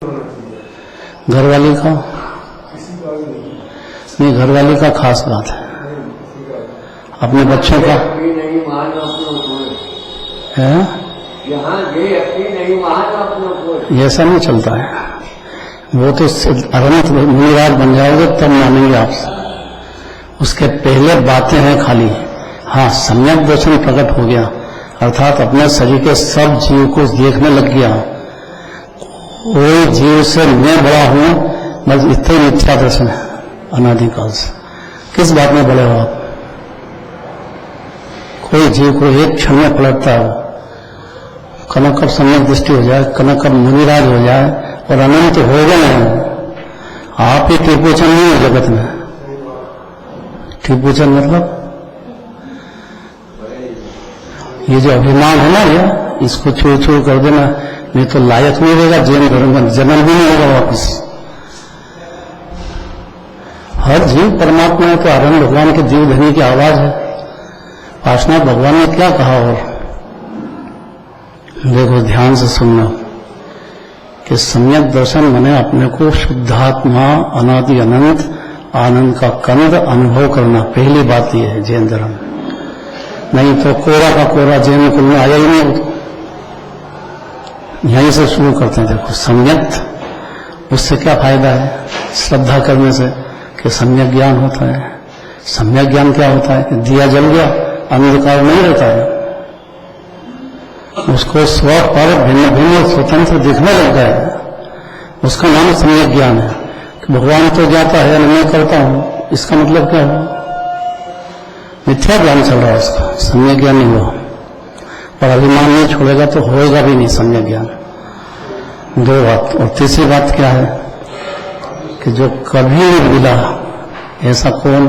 घरवाली का नहीं, घरवाली का खास बात है। अपने बच्चों का है, ऐसा नहीं चलता है। वो तो अनंत मुनिराज बन जाओगे तब मानेंगे आपसे। उसके पहले बातें हैं खाली। हाँ, सम्यक दर्शन प्रकट हो गया, अर्थात अपने शरीर के सब जीव को देखने लग गया। कोई जीव से मैं बड़ा हूं, बस इतना ही मिथ्या दर्शन है अनादिकाल से। किस बात में बड़े हो आप? कोई जीव को एक क्षण में पलटता है। कनक कब सम्यक दृष्टि हो जाए, कनक कब मुनिराज हो जाए और अनंत हो गए नहीं। आप ही टीपूचन नहीं है जगत में। टीपूचन मतलब ये जो अभिमान है ना, ये इसको छोड़ छोड़ कर देना, नहीं तो लायक नहीं रहेगा जैन धर्म का, जन्म भी नहीं होगा वापस। हर जीव परमात्मा है, तो आनंद भगवान के जीव ध्वनि की आवाज है। पार्श्वनाथ भगवान ने क्या कहा? और देखो ध्यान से सुनना कि सम्यक दर्शन माने अपने को शुद्धात्मा अनादि अनंत आनंद का कंद अनुभव करना। पहली बात यह है जैन धर्म। नहीं तो कोरा का कोरा जैन कुल में आया ही नहीं। यहीं से शुरू करते हैं। देखो सम्यक, उससे क्या फायदा है? श्रद्धा करने से कि सम्यक ज्ञान होता है। सम्यक ज्ञान क्या होता है? कि दिया जल गया, अंधकार नहीं रहता है, उसको स्व पर भिन्न भिन्न स्वतंत्र दिखने लगता है। उसका नाम सम्यक ज्ञान है। कि भगवान तो जाता है, मैं करता हूं, इसका मतलब क्या हुआ? मिथ्या ज्ञान चल रहा है उसका, सम्यक ज्ञान नहीं हुआ। और अभिमान नहीं छोड़ेगा तो होएगा भी नहीं सम्यक ज्ञान। दो बात। और तीसरी बात क्या है? कि जो कभी नहीं मिला ऐसा कौन?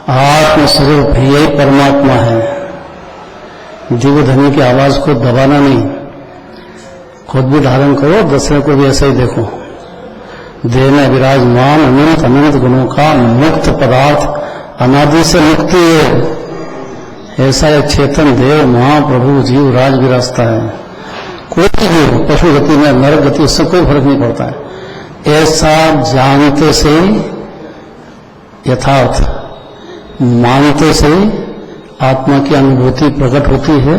आत्मस्वरूप यही परमात्मा है। दिव्य ध्वनि की आवाज को दबाना नहीं, खुद भी धारण करो, दूसरे को भी ऐसा ही देखो। देह में विराजमान अनंत अनंत गुणों का मुक्त पदार्थ, अनादि से मुक्ति है। ऐसा एक चेतन देव महाप्रभु जीव राज विराजता है। कोई भी पशु गति में, नरक गति, उससे कोई फर्क नहीं पड़ता है। ऐसा जानते से ही, यथार्थ मानते से ही आत्मा की अनुभूति प्रकट होती है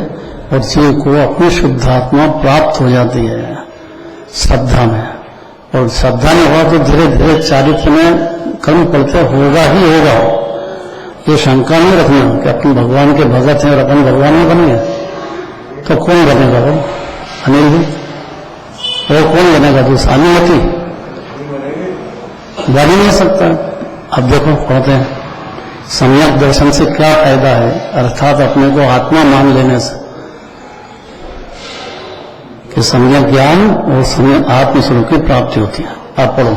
और जीव को अपनी शुद्धात्मा प्राप्त हो जाती है श्रद्धा में। और श्रद्धा में हुआ तो धीरे धीरे चारित्र में कर्म करते होगा ही होगा। ये शंका नहीं रखना कि अपन भगवान के भगत हैं और अपन भगवान में बन गए तो कौन बनेगा? वो अनिल जी, वो कौन बनेगा? दूसरा अनुमति बन नहीं सकता। अब देखो कहते हैं सम्यक दर्शन से क्या फायदा है? अर्थात अपने को आत्मा मान लेने से कि सम्यक ज्ञान और सम्यक आत्मस्वरूप की प्राप्ति होती है। आप पढ़ो।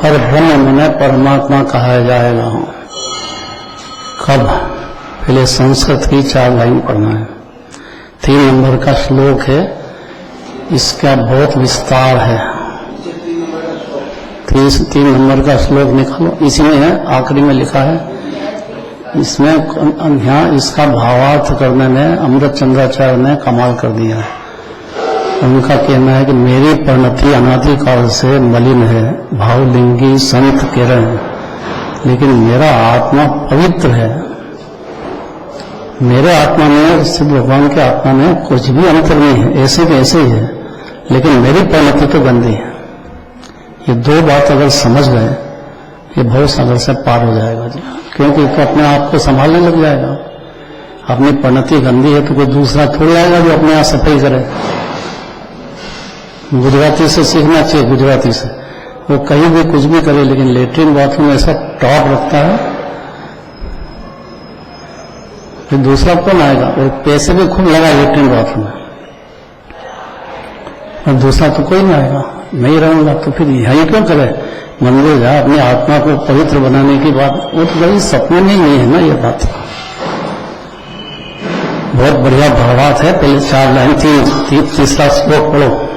पर ब्रह्म मने परमात्मा कहा जाएगा। कब? पहले संस्कृत की 4 लाइन पढ़ना है। 3 नंबर का श्लोक है, इसका बहुत विस्तार है। 3 नंबर का श्लोक निकालो, इसी में है, आखिरी में लिखा है। इसमें यहाँ इसका भावार्थ करने में अमृत चंद्राचार्य ने कमाल कर दिया है। उनका कहना है कि मेरी परिणति अनादिकाल से मलिन है, भावलिंगी संत किरण, लेकिन मेरा आत्मा पवित्र है। मेरे आत्मा में, सिद्ध भगवान के आत्मा में कुछ भी अंतर नहीं है, ऐसे के ऐसे ही है, लेकिन मेरी परिणति तो गंदी है। ये 2 बात अगर समझ गए ये भव सागर से पार हो जाएगा जी, क्योंकि तो अपने आप को संभालने लग जाएगा। अपनी परिणति गंदी है तो कोई दूसरा थोड़ी आएगा जो अपने आप सफाई करे। गुजराती से सीखना चाहिए, गुजराती से। वो कहीं भी कुछ भी करे, लेकिन लेटरिन बाथरूम ऐसा टॉप रखता है, फिर दूसरा कौन आएगा? और पैसे भी खूब लगा लेटरिन बाथरूम में, और दूसरा तो कोई नहीं आएगा। नहीं रहूंगा तो फिर यही क्यों करे? मंदिर जा, अपनी आत्मा को पवित्र बनाने की बात, वो तो भाई सपने में ही नहीं है ना ये बात। बहुत बढ़िया भावार्थ है। पहले 4 लाइन तीसरा श्लोक पढ़ो।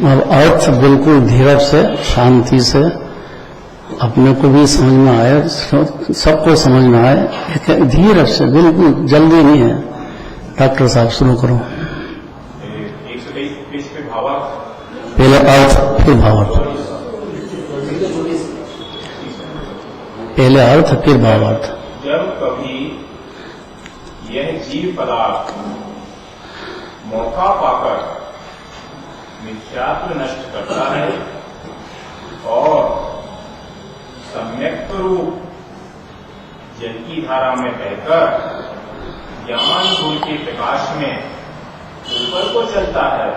अब अर्थ बिल्कुल धीरज से, शांति से, अपने को भी समझ में आए, सबको समझ में आए, धीरज से, बिल्कुल जल्दी नहीं है। डॉक्टर साहब शुरू करो। पहले अर्थ फिर भावार्थ, पहले अर्थ फिर भावार्थ। जब कभी यह जीव पदार्थ मौका पाकर मिथ्यात्व नष्ट करता है और सम्यक रूप जल की धारा में बहकर ज्ञान गुण के प्रकाश में ऊपर को चलता है,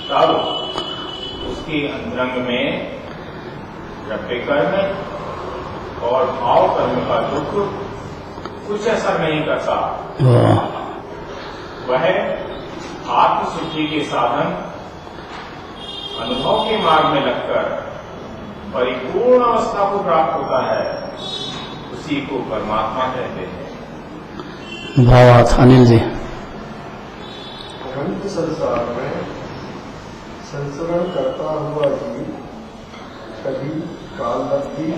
तब उसके अंतरंग में रट्टे कर्म और भाव कर्म का दुख कुछ असर नहीं करता। वह आत्मशुद्धि के साधन अनुभव के मार्ग में लगकर परिपूर्ण अवस्था को प्राप्त होता है, उसी को परमात्मा कहते हैं। भावार्थ अनिल जी। अनंत संसार में संचरण करता हुआ जीव कभी कालबद्धि,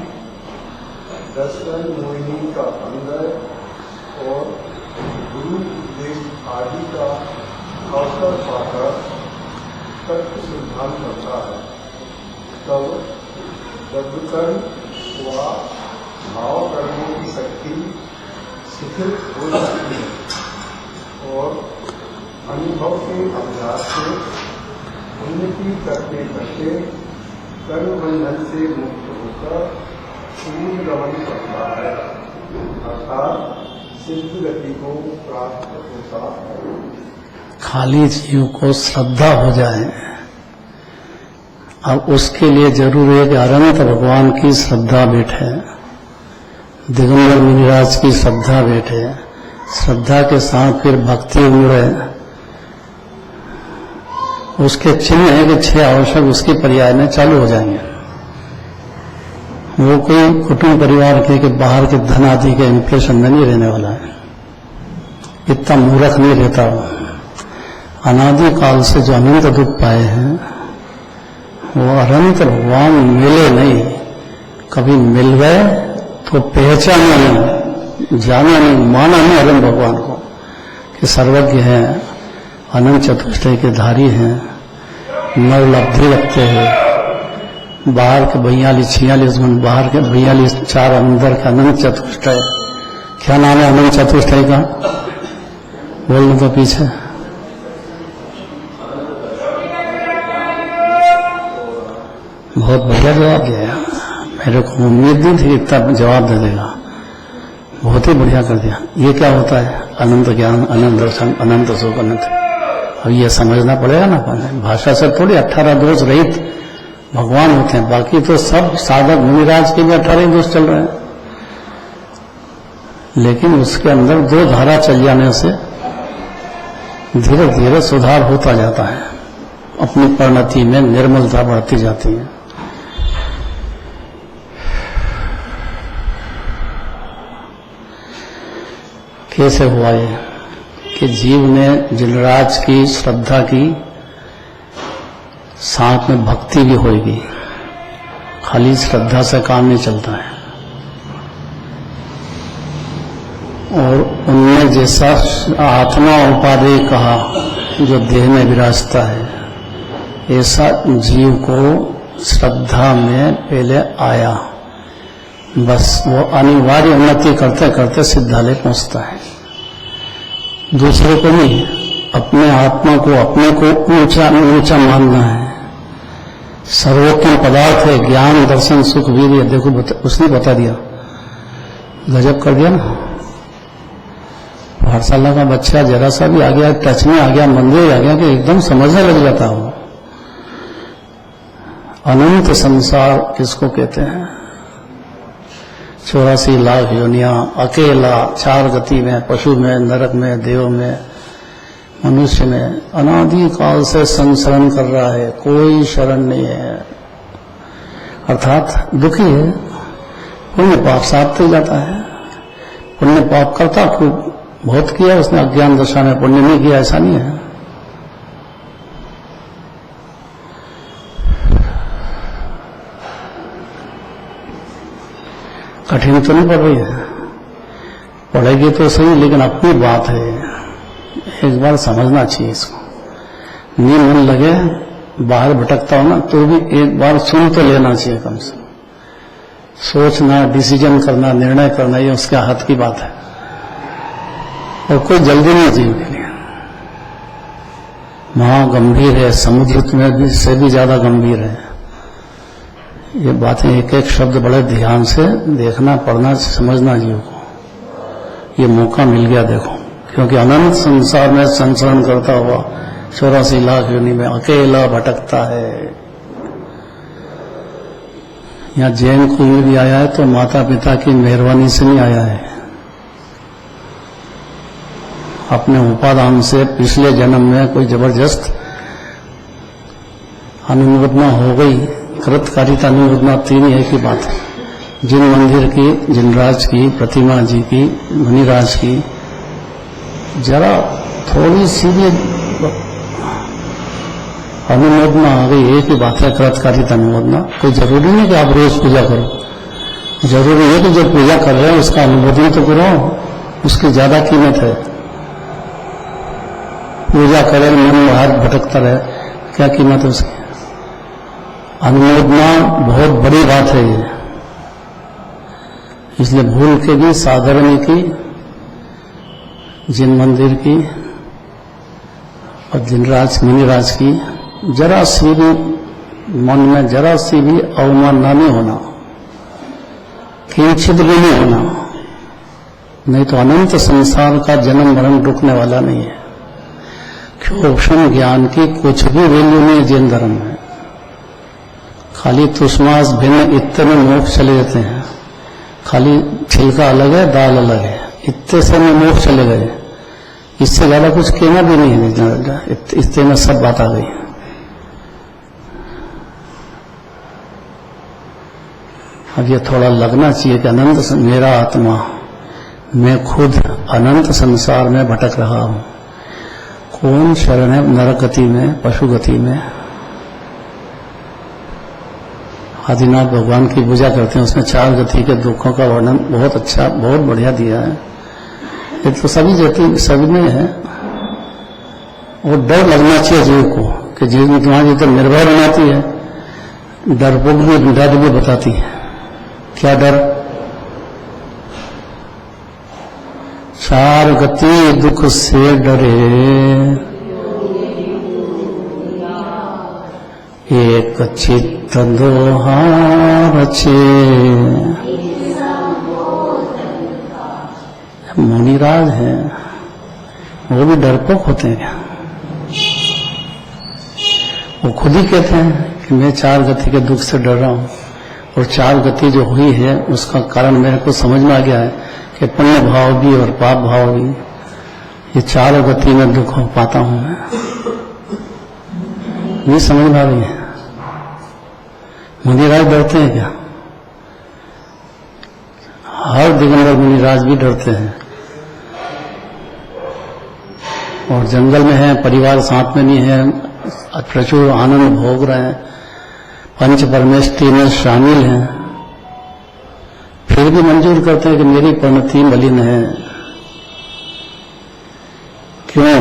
दर्शन मोहिनी का अंदर और गुरु उपदेश आदि का अवसर पाकर तत्व सिद्धांत करता है, तब शब्दकर्म व भाव कर्मों की शक्ति शिथिल हो जाती है और अनुभव के अभ्यास से उन्नति करते करते कर्म बंधन से मुक्त होकर पूर्ण गमन करता है, अर्थात सिद्ध गति को प्राप्त होता है। खाली जीव को श्रद्धा हो जाए। अब उसके लिए जरूरी है कि अनंत भगवान की श्रद्धा बैठे, दिगंबर मुनिराज की श्रद्धा बैठे, श्रद्धा के साथ फिर भक्ति उमड़े। उसके चिन्ह है कि 6 आवश्यक उसके पर्याय में चालू हो जाएंगे। वो कोई कुटुंब परिवार के कि बाहर के धन आदि के इंप्रेशन में नहीं रहने वाला है, इतना मूर्ख नहीं रहता। अनादि काल से जो अनंत दुख पाए हैं वो अनंत भगवान मिले नहीं, कभी मिल गए तो पहचाना नहीं, जाना नहीं, माना नहीं अनंत भगवान को कि सर्वज्ञ है, अनंत चतुष्टय के धारी हैं, नवलब्धि रखते हैं। बाहर के 42-46 गुण, बाहर के 42, 4 अंदर का अनंत चतुष्टय। क्या नाम है अनंत चतुष्टय का? बोलने तो पीछे बहुत बढ़िया जवाब दिया। मेरे को उम्मीद नहीं थी इतना जवाब दे देगा, बहुत ही बढ़िया कर दिया। ये क्या होता है? अनंत ज्ञान, अनंत दर्शन, अनंत सुख, अनंत। अब ये समझना पड़ेगा ना, भाषा से थोड़ी 18 दोष रहित भगवान होते हैं, बाकी तो सब साधक मुनिराज के भी 18 दोष चल रहे हैं। लेकिन उसके अंदर 2 धारा चल जाने से धीरे धीरे सुधार होता जाता है, अपनी परिणति में निर्मलता बढ़ती जाती है। कैसे हुआ ये कि जीव ने जिनराज की श्रद्धा की, साथ में भक्ति भी होगी, खाली श्रद्धा से काम नहीं चलता है। और उनने जैसा आत्मा उपादेय कहा जो देह में विराजता है, ऐसा जीव को श्रद्धा में पहले आया, बस वो अनिवार्य उन्नति करते करते सिद्धालय पहुंचता है। दूसरे को नहीं, अपने आत्मा को, अपने को ऊंचा ऊंचा मानना है। सर्वोत्तम पदार्थ है ज्ञान, दर्शन, सुख, वीर्य। देखो उसने बता दिया, गजब कर दिया ना। पाठशाला का बच्चा जरा सा भी आ गया, टच में आ गया, मंदिर आ गया कि एकदम समझने लग जाता हो। अनंत संसार किसको कहते हैं? 84 लाख योनियां, अकेला 4 गति में, पशु में, नरक में, देव में, मनुष्य में, अनादि काल से संसरण कर रहा है, कोई शरण नहीं है, अर्थात दुखी है। पुण्य पाप साधते जाता है। पुण्य पाप करता खूब, बहुत किया उसने अज्ञान दशा में, पुण्य नहीं किया ऐसा नहीं है। कठिन तो नहीं पड़ रही है, पढ़ेगी तो सही, लेकिन अपनी बात है, एक बार समझना चाहिए इसको। नहीं मन लगे, बाहर भटकता हो ना, तो भी एक बार सुन तो लेना चाहिए कम से कम। सोचना, डिसीजन करना, निर्णय करना, ये उसके हाथ की बात है। और कोई जल्दी नहीं जीव के लिए। महागंभीर है, समुद्र में भी से भी ज्यादा गंभीर है। ये बातें एक एक शब्द बड़े ध्यान से देखना, पढ़ना, समझना जीव को। ये मौका मिल गया देखो, क्योंकि अनंत संसार में संचरण करता हुआ 84 लाख योनि में अकेला भटकता है। यहाँ जैन कुल में भी आया है तो माता पिता की मेहरबानी से नहीं आया है, अपने उपादान से। पिछले जन्म में कोई जबरदस्त अनुमोदना हो गई, कृतकारिता अनुमोदना, तीन एक ही बात है। जिन मंदिर की, जिनराज की, प्रतिमा जी की, मुनिराज की, जरा थोड़ी सी भी अनुमोदना आ गई, एक ही बात है, कृतकारिता अनुमोदना। कोई जरूरी नहीं कि आप रोज पूजा करो, जरूरी है कि जो पूजा कर रहे हैं उसका अनुमोदन तो करो, उसकी ज्यादा कीमत है। पूजा करें, मन बाहर भटकता रहे, क्या कीमत है उसकी? अनुमोदना बहुत बड़ी बात है ये, इसलिए भूल के भी साधारण की, जिन मंदिर की और जिनराज मुनिराज की, जरा सी भी मन में जरा सी भी अवमानना नहीं होना, किंचित भी नहीं होना, नहीं तो अनंत संसार का जन्म मरण रुकने वाला नहीं है। क्षोभन ज्ञान की कुछ भी वैल्यू नहीं है जैन धर्म में। खाली तुष्मास भिन्न इत्ते में मोक्ष चले जाते हैं, खाली छिलका अलग है, दाल अलग है, इत्ते से में मोक्ष चले गए। इससे ज्यादा कुछ कहना भी नहीं है, इत्ते में सब बात आ गई। अब ये थोड़ा लगना चाहिए कि अनंत मेरा आत्मा, मैं खुद अनंत संसार में भटक रहा हूं। कौन शरण है नरक गति में, पशु गति में? आदिनाथ भगवान की पूजा करते हैं, उसमें 4 गति के दुखों का वर्णन बहुत अच्छा, बहुत बढ़िया दिया है। ये तो सभी जाति सभी में है। और डर लगना चाहिए जीव को कि जीव में तुम्हारी तो निर्भय बनाती है, डरपोक भी डर भी बताती है। क्या डर? 4 गति दुख से डरे, एक चित्त दोहार छे। मुनिराज हैं, वो भी डरपोक होते हैं। वो खुद ही कहते हैं कि मैं 4 गति के दुख से डर रहा हूं, और 4 गति जो हुई है उसका कारण मेरे को समझ में आ गया है कि पुण्य भाव भी और पाप भाव भी, ये 4 गति में दुख हो पाता हूं मैं। नहीं समझ में आ रही है? मुनिराज डरते हैं क्या? हर दिगंबर मुनिराज भी डरते हैं, और जंगल में है, परिवार साथ में नहीं है, प्रचुर आनंद भोग रहे हैं, पंच परमेष्टि में शामिल हैं, फिर भी मंजूर करते हैं कि मेरी परिणति मलिन है। क्यों?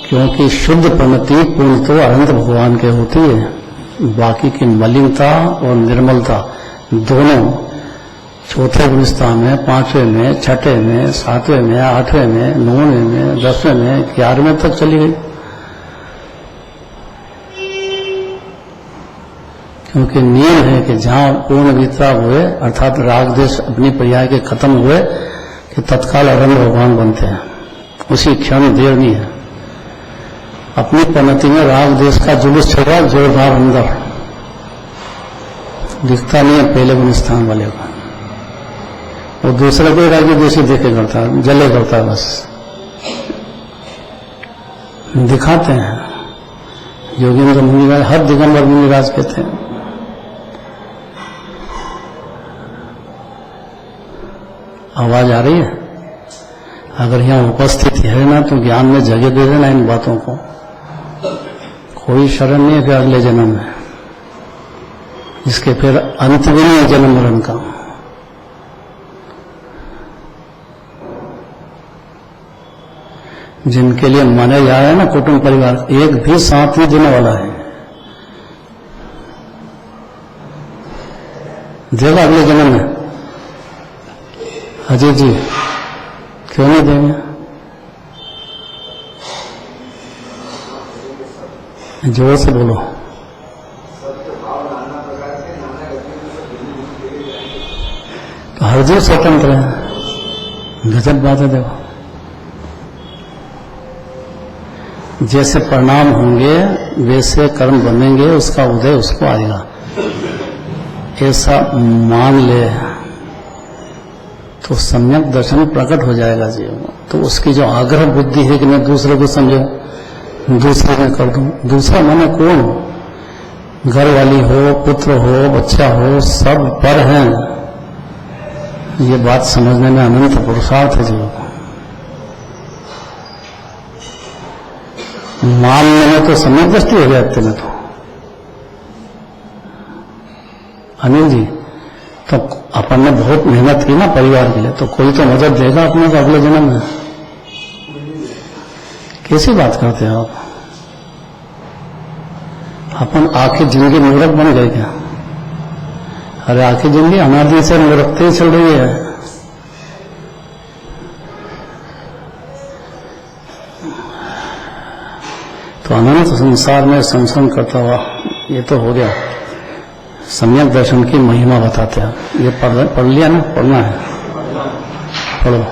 क्योंकि शुद्ध परिणति पूर्ण तो अनंत भगवान के होती है, बाकी की मलिनता और निर्मलता दोनों चौथे गुण स्थान में, 5वें में, 6ठे में, 7वें में, 8वें में, 9वें में, 10वें में, 11वें तक चली गई। क्योंकि नियम है कि जहां पूर्ण वितराग हुए अर्थात राग देश अपनी पर्याय के खत्म हुए कि तत्काल अरंग भगवान बनते हैं, उसी क्षण देर नहीं है। अपनी परिणति में राग देश का जुलूस चल रहा जोरदार, अंदर दिखता नहीं है पहले गुण स्थान वाले को, वो दूसरे को रागी देशी देखे करता है, जले करता है, बस दिखाते हैं। योगेंद्र मुनिराज, हर दिगंबर मुनिराज कहते हैं। आवाज आ रही है? अगर यहां उपस्थित है ना तो ज्ञान में जगह दे देना इन बातों को। कोई शरण नहीं है कि अगले जन्म में, इसके फिर अंत भी नहीं है जन्म मरण का। जिनके लिए माने जा रहे हैं ना कुटुंब परिवार, एक भी साथ नहीं देने वाला है। देगा अगले जन्म में? अजय जी क्यों नहीं देंगे? जोर से बोलो। तो हर जीव स्वतंत्र है, गजब बात है। देखो जैसे परिणाम होंगे वैसे कर्म बनेंगे, उसका उदय उसको आएगा, ऐसा मान ले तो सम्यक दर्शन प्रकट हो जाएगा जीव में। तो उसकी जो आग्रह बुद्धि है कि मैं दूसरे को समझूं, दूसरे में कर दूं, दूसरा माने कौन? घर वाली हो, पुत्र हो, बच्चा हो, सब पर हैं। ये बात समझने में अनंत पुरुषार्थ है जीव को। मानने में तो सम्यक दृष्टि हो जाती में तो। अनिल जी, तो अपन ने बहुत मेहनत की ना परिवार के लिए, तो कोई तो मदद देगा अपने को अगले जन्म में। कैसी बात करते हैं आप? अपन आखिर जिंदगी मूर्ख बन गए क्या? अरे आखिर जिंदगी अनादि से मूर्खते ही चल रही है। तो अनंत संसार में संसरण करता हुआ ये तो हो गया। सम्यक दर्शन की महिमा बताते हैं। ये पढ़ लिया ना? पढ़ना है, पढ़ो।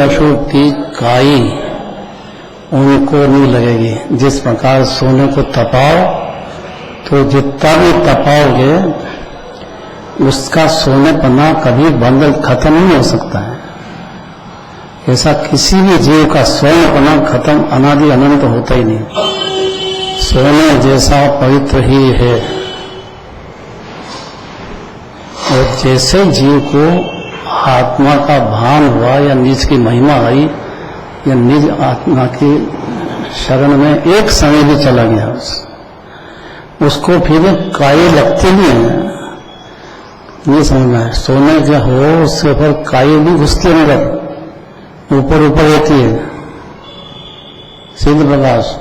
अशुभ की काई उनको नहीं लगेगी। जिस प्रकार सोने को तपाओ तो जितना भी तपाओगे उसका सोने पना कभी बंद खत्म नहीं हो सकता है। ऐसा किसी भी जीव का स्वयं पना खत्म अनादि अनंत होता ही नहीं। सोने जैसा पवित्र ही है। और जैसे जीव को आत्मा का भान हुआ या निज की महिमा आई या निज आत्मा की शरण में एक समय भी चला गया, उसको फिर काई लगती नहीं है। ये समझना है। सोने का हो उसके ऊपर काई भी घुसती है, मगर ऊपर ऊपर रहती है। सिद्ध प्रकाश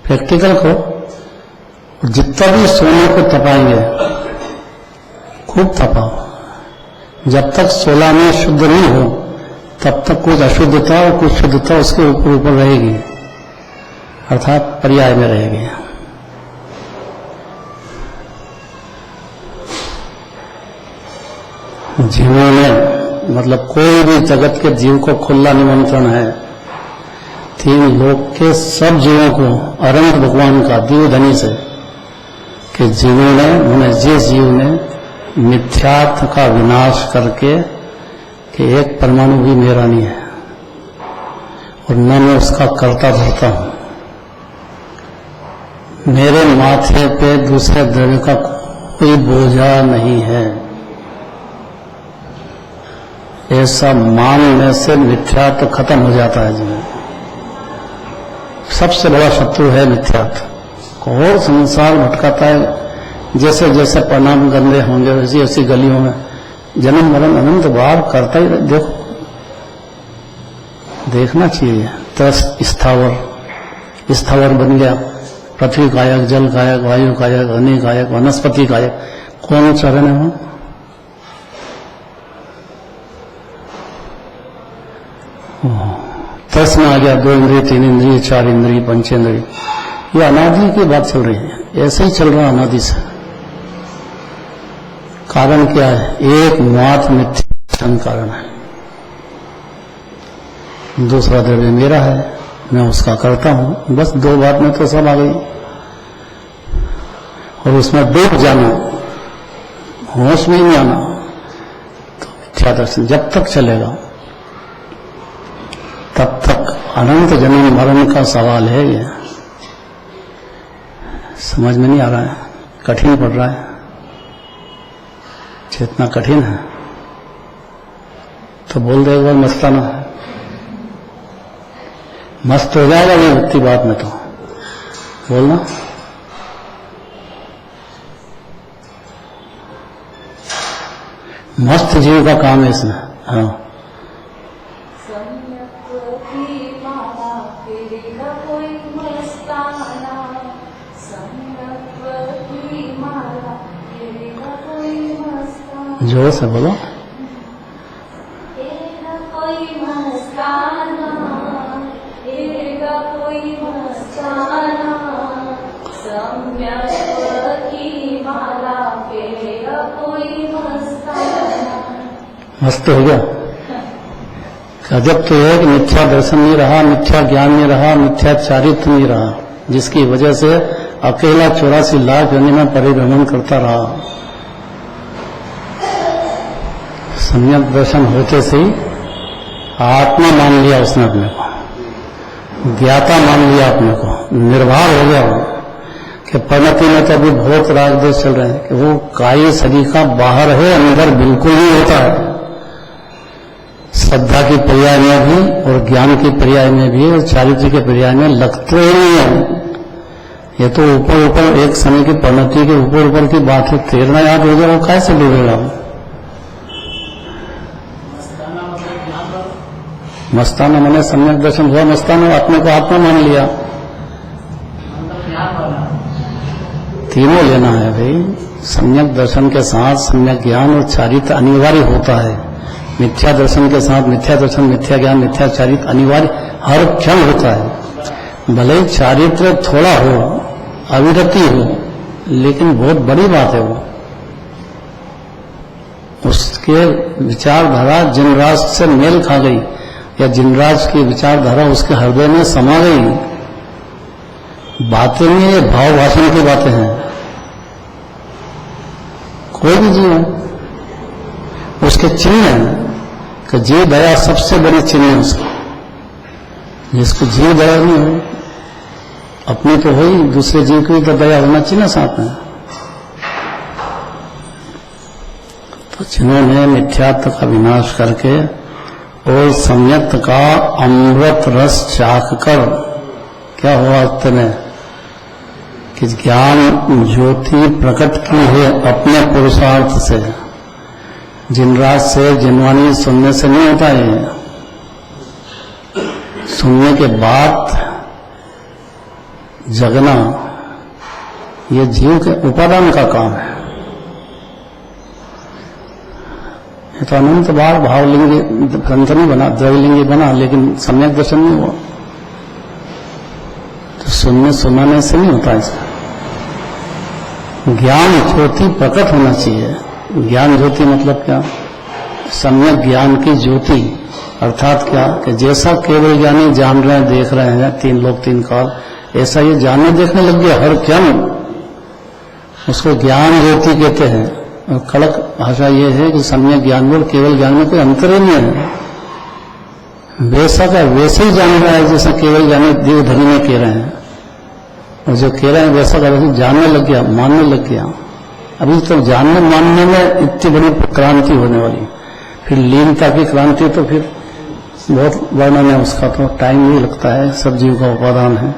प्रैक्टिकल को जितना भी सोने को तपाएंगे, खूब तपाओ, जब तक सोला में शुद्ध नहीं हो तब तक कुछ अशुद्धता और कुछ शुद्धता उसके ऊपर ऊपर रहेगी, अर्थात पर्याय में रहेगी। जीवों में मतलब कोई भी जगत के जीव को खुला निमंत्रण है, तीन लोक के सब जीवों को अनंत भगवान का दीवधनी से कि जीवों ने उन्हें जिस जीव ने मिथ्यात्व का विनाश करके कि एक परमाणु भी मेरा नहीं है और न मैं उसका कर्ता धरता हूं, मेरे माथे पे दूसरे द्रव्य का कोई बोझा नहीं है, ऐसा मानने से मिथ्यात्व खत्म हो जाता है जीवन। सबसे बड़ा शत्रु है मिथ्यात्व। और संसार भटकाता है, जैसे जैसे परिणाम गंदे होंगे वैसी ऐसी गलियों में जन्म मरण अनंत बार करता ही देखो, देखना चाहिए। तरस स्थावर बन गया, पृथ्वी कायक, जल कायक, वायु कायक, अग्नि कायक, वनस्पति कायक, कौन चरण है वहां? तरस में आ गया 2 इंद्रिय, 3 इंद्रिय, 4 इंद्रिय, 5 इंद्रिय। ये अनादि की बात चल रही है, ऐसे ही चल रहा अनादि से। कारण क्या है? एक मात्र मिथ्या कारण है, दूसरा द्रव्य मेरा है, मैं उसका करता हूं। बस 2 बात में तो सब आ गई। और उसमें डूब जाना, होश में ही नहीं आना, तो मिथ्या दर्शन जब तक चलेगा तब तक अनंत जन्म मरण का सवाल है। ये समझ में नहीं आ रहा है, कठिन पड़ रहा है। इतना कठिन है तो बोल दे एक बार मस्ताना है, मस्त हो जाएगा ये व्यक्ति बात में। तो बोलना मस्त जीव का काम है इसमें। हाँ, जोर से बोलो। मस्त हो गया। गजब तो है कि मिथ्या दर्शन नहीं रहा, मिथ्या ज्ञान नहीं रहा, मिथ्या चारित्र नहीं रहा, जिसकी वजह से अकेला 84 लाख योनि में परिभ्रमण करता रहा। सम्यक दर्शन होते से ही आत्मा मान लिया उसने अपने को, ज्ञाता मान लिया अपने को, निर्भर हो गया वो कि परिणति में तो अभी बहुत राग देश चल रहे हैं कि वो काय शरीर का बाहर है, अंदर बिल्कुल नहीं होता है। श्रद्धा की पर्याय में भी और ज्ञान की पर्याय में भी और चारित्र के पर्याय में लगते ही नहीं है। ये तो ऊपर ऊपर एक समय की परिणति के ऊपर ऊपर की बात है। तैरना याद हो जाए वो कैसे डूबेगा? मस्ताना मैंने सम्यक दर्शन हुआ, मस्ताना अपने को आत्मा मान लिया। तीनों लेना है भाई। सम्यक दर्शन के साथ सम्यक ज्ञान और चारित्र अनिवार्य होता है। मिथ्या दर्शन के साथ मिथ्या दर्शन, मिथ्या ज्ञान, मिथ्या चारित्र अनिवार्य हर क्षण होता है। भले ही चारित्र थोड़ा हो, अविरति हो, लेकिन बहुत बड़ी बात है वो। उसके विचारधारा जिनराज से मेल खा गई या जिनराज की विचारधारा उसके हृदय में समा गई। बातें नहीं, ये भाव भाषण की बातें हैं। कोई भी जीव है उसके चिन्ह है कि जीव दया सबसे बड़ी चिन्ह है उसका। जिसको जीव दया नहीं हो, अपनी तो हो ही, दूसरे जीव की तो दया होना चाहिए साथ में। तो जिन्होंने मिथ्यात्व का विनाश करके और सम्यक का अमृत रस चाख कर क्या हुआ अंत में कि ज्ञान ज्योति प्रकट की है अपने पुरुषार्थ से। जिनराज से जिनवाणी सुनने से नहीं होता है, सुनने के बाद जगना ये जीव के उपादान का काम है। ये तो अनंत बार भावलिंगी ग्रंथ नहीं बना, द्रव्यलिंगी बना, लेकिन सम्यक दर्शन नहीं हुआ। तो सुनाने से नहीं होता इसका। ज्ञान ज्योति प्रकट होना चाहिए। ज्ञान ज्योति मतलब क्या? सम्यक ज्ञान की ज्योति, अर्थात क्या कि जैसा केवल ज्ञानी जान रहे हैं, देख रहे हैं, तीन लोक तीन काल, ऐसा ये जानने देखने लग गया हर क्षण, उसको ज्ञान ज्योति कहते हैं। और कड़क भाषा ये है कि सम्यक ज्ञान और केवल ज्ञान में कोई अंतर ही नहीं है। वैसा का वैसे ही जान रहा है जैसा केवल ज्ञानी देवधनी में कह रहे हैं, और जो कह रहे हैं वैसा का वैसे जानने लग गया, मानने लग गया। अभी तो जानने मानने में इतनी बड़ी क्रांति होने वाली, फिर लीनता की क्रांति तो फिर बहुत वर्णन है उसका, तो टाइम भी लगता है। सब जीव का उपादान है।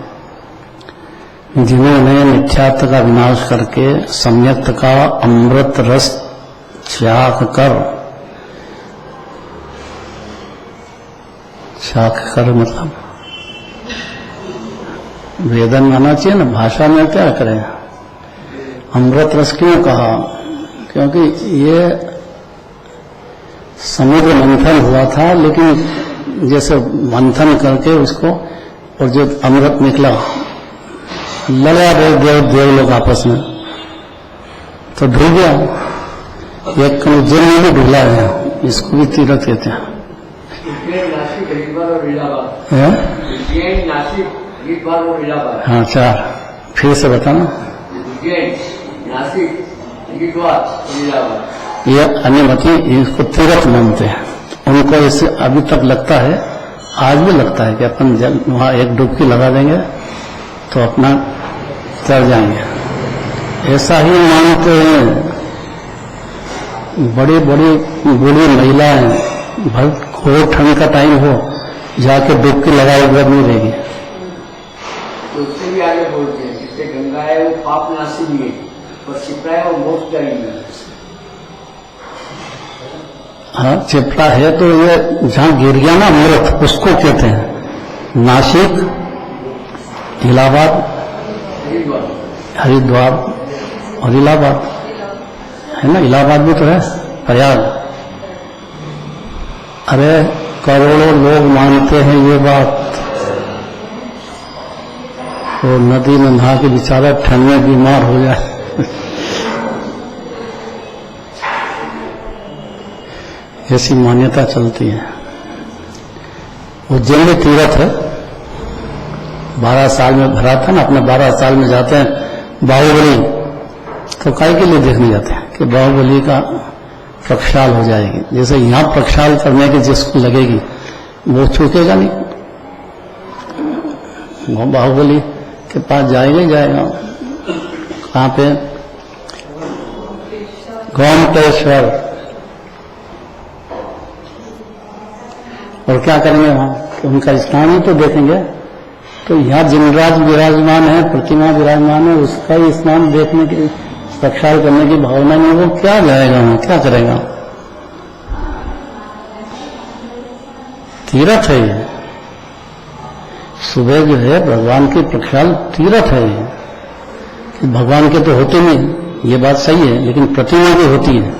जिन्होंने मिथ्यात्व का विनाश करके सम्यक्त का अमृत रस चाख कर मतलब वेदन माना चाहिए ना, भाषा में क्या करें। अमृत रस क्यों कहा? क्योंकि ये समुद्र मंथन हुआ था, लेकिन जैसे मंथन करके उसको और जो अमृत निकला, लड़ा रहे देव लोग आपस में, तो डूब गया। एक जल में डूबला है, इसको भी तीर्थ कहते हैं। नासिक, हरिद्वार और इलाहाबाद। नासिक, हरिद्वार और इलाहाबाद। हाँ, चार फिर से बताना। नासिक, हरिद्वार और इलाहाबाद। ये अन्यमती इसको तीर्थ मानते हैं। उनको इससे अभी तक लगता है, आज भी लगता है कि अपन जल वहां एक डुबकी लगा देंगे तो अपना तर जाएंगे। ऐसा ही मानते हैं। बड़ी बड़ी बूढ़ी महिलाएं, भर घोर ठंड का टाइम हो, जाके डुबकी लगाए हुए नहीं रहेगी। तो उससे भी आगे बोलते हैं, जिससे गंगा है वो पाप नाशिनी है, और शिप्रा है वो मोक्षदायी है। हाँ, चिपड़ा है तो ये जहां गिर गया ना अमृत, उसको कहते हैं नासिक, इलाहाबाद, हरिद्वार और इलाहाबाद है ना। इलाहाबाद भी तो है, प्रयाग। अरे करोड़ों लोग मानते हैं ये बात। वो नदी में नहा के बेचारा ठंड में बीमार हो जाए। ऐसी मान्यता चलती है। उज्जैन में तीर्थ है, 12 साल में भरा था ना, अपने 12 साल में जाते हैं बाहुबली, तो काय के लिए देखने जाते हैं कि बाहुबली का प्रक्षाल हो जाएगी। जैसे यहां प्रक्षाल करने की जिसको लगेगी वो चूकेगा नहीं, वो बाहुबली के पास जाएगा ही जाएगा। कहां पे? गोमटेश्वर। और क्या करेंगे वहां? कि उनका स्नान ही तो देखेंगे। तो यहाँ जिनराज विराजमान है, प्रतिमा विराजमान है, उसका ही स्नान देखने की, प्रक्षाल करने की भावना में वो क्या जाएगा वहां, क्या करेगा? तीर्थ है ये। सुबह जो है भगवान की प्रक्षाल तीर्थ है ये। कि भगवान के तो होते नहीं, ये बात सही है, लेकिन प्रतिमा की होती है।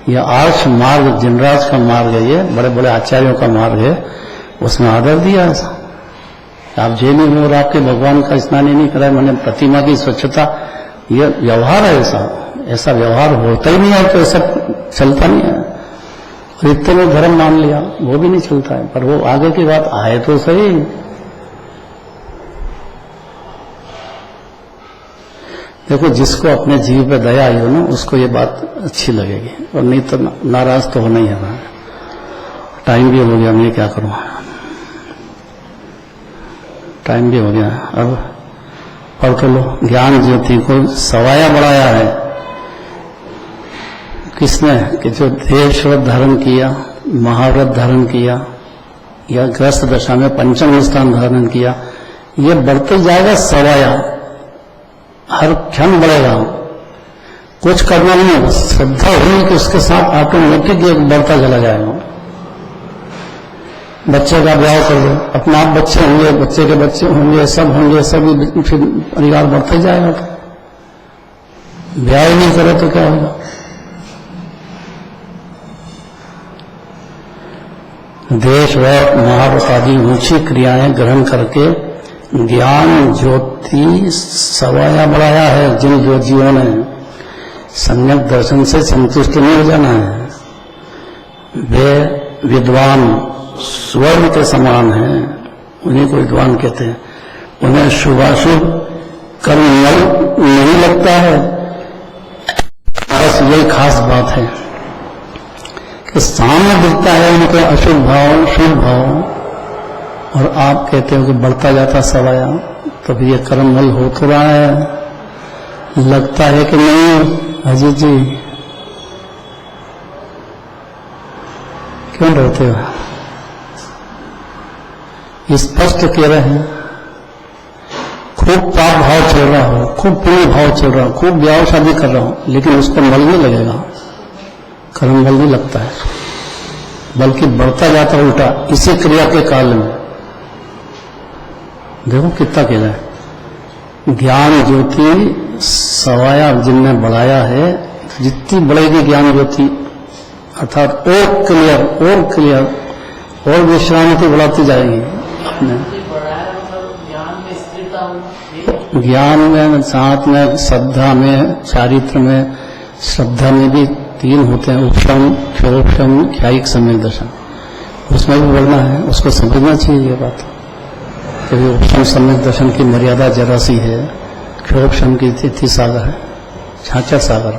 यह आर्ष मार्ग, जिनराज का मार्ग है, ये बड़े बड़े आचार्यों का मार्ग है, उसमें आदर दिया ऐसा। आप जैन में और आपके भगवान का स्नान ही नहीं कराए, मैंने प्रतिमा की स्वच्छता, यह व्यवहार है ऐसा। ऐसा व्यवहार होता ही नहीं है, तो ऐसा चलता नहीं है। और इतने में धर्म मान लिया, वो भी नहीं चलता है। पर वो आगे की बात आए तो सही। देखो, जिसको अपने जीव पे दया आई हो ना, उसको ये बात अच्छी लगेगी, और नहीं तो नाराज तो होना ही है। टाइम भी हो गया, मैं क्या करूं, टाइम भी हो गया। अब पढ़ तो लो। ज्ञान ज्योति को सवाया बढ़ाया है किसने? कि जो देवव्रत धारण किया, महाव्रत धारण किया, या ग्रस्त दशा में पंचम स्थान धारण किया, ये बढ़ते जाएगा सवाया, हर क्षण बढ़ेगा। कुछ करना नहीं है, बस श्रद्धा होगी कि उसके साथ ऑटोमेटिक एक बढ़ता चला जाएगा। बच्चे का ब्याह कर दो, अपने आप बच्चे होंगे, बच्चे के बच्चे होंगे, सब होंगे, सब फिर परिवार बढ़ते जाएगा। ब्याह ही नहीं करे तो क्या होगा? देश व महाव्रत आदि ऊंची क्रियाएं ग्रहण करके ज्ञान ज्योति सवाया बढ़ाया है। जिन ज्योतियों ने सम्यक दर्शन से संतुष्ट नहीं हो जाना है, वे विद्वान स्वर्ण के समान हैं, उन्हीं को विद्वान कहते हैं। उन्हें शुभाशुभ कर्म नहीं लगता है। बस यही खास बात है कि सामने दिखता है उनके अशुभ भाव शुभ भाव, और आप कहते हो कि बढ़ता जाता सवाया, तो फिर ये कर्म मल हो तो रहा है, लगता है कि नहीं? अजीत जी क्यों डरते हो? स्पष्ट कह रहे हैं, खूब पाप भाव चल रहा हो, खूब पुण्य भाव चल रहा हो, खूब ब्याह शादी कर रहा हूं, लेकिन उसको मल नहीं लगेगा, कर्म मल नहीं लगता है, बल्कि बढ़ता जाता उल्टा इसी क्रिया के काल में। देखो कितना कह रहा है, ज्ञान ज्योति सवाया जिनने बढ़ाया है, जितनी बढ़ेगी ज्ञान ज्योति अर्थात और क्लियर और विश्रांति बढ़ाती जाएगी। ज्ञान में साथ में श्रद्धा में चारित्र में, श्रद्धा में भी 3 होते हैं, उपशम क्षोभशम ख्यायिक सम्यक दर्शन, उसमें भी बढ़ना है, उसको समझना चाहिए ये बात। क्योंकि उपशम सम्यक दर्शन की मर्यादा जरा सी है, क्षोभशम की तिथि सागर है, छाछर सागर,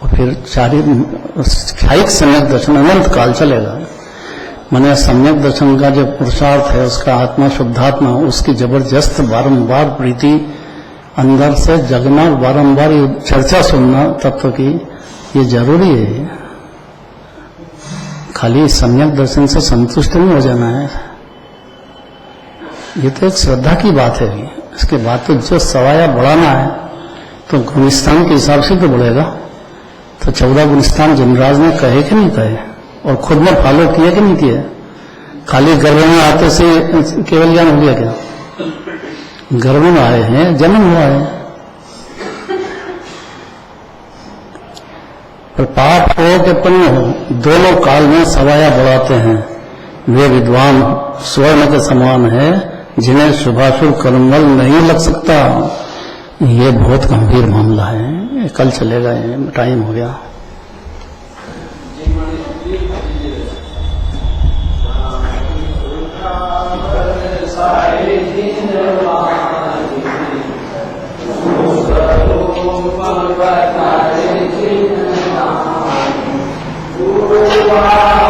और फिर ख्यायिक सम्यक दर्शन अनंत काल चलेगा। माने सम्यक दर्शन का जो पुरुषार्थ है, उसका आत्मा शुद्धात्मा, उसकी जबरदस्त बारंबार प्रीति अंदर से जगना, बारंबार चर्चा सुनना तत्व की, ये जरूरी है। खाली सम्यक दर्शन से संतुष्ट नहीं हो जाना है, ये तो एक श्रद्धा की बात है। इसके बाद तो जो सवाया बढ़ाना है तो गुणस्थान के हिसाब से तो बढ़ेगा। तो 14 गुणस्थान जमराज ने कहे कि नहीं कहे, और खुद ने फॉलो किया कि नहीं किया? खाली गर्भ में आते से केवल ज्ञान हो गया क्या? गर्भ में आए हैं, जन्म हुआ है, पर पाप हो कि पुण्य हो, दोनों काल में सवाया बढ़ाते हैं। वे विद्वान स्वर्ण के समान है, जिन्हें शुभाशुभ कर्मल नहीं लग सकता। ये बहुत गंभीर मामला है, कल चलेगा, ये टाइम हो गया। Wow.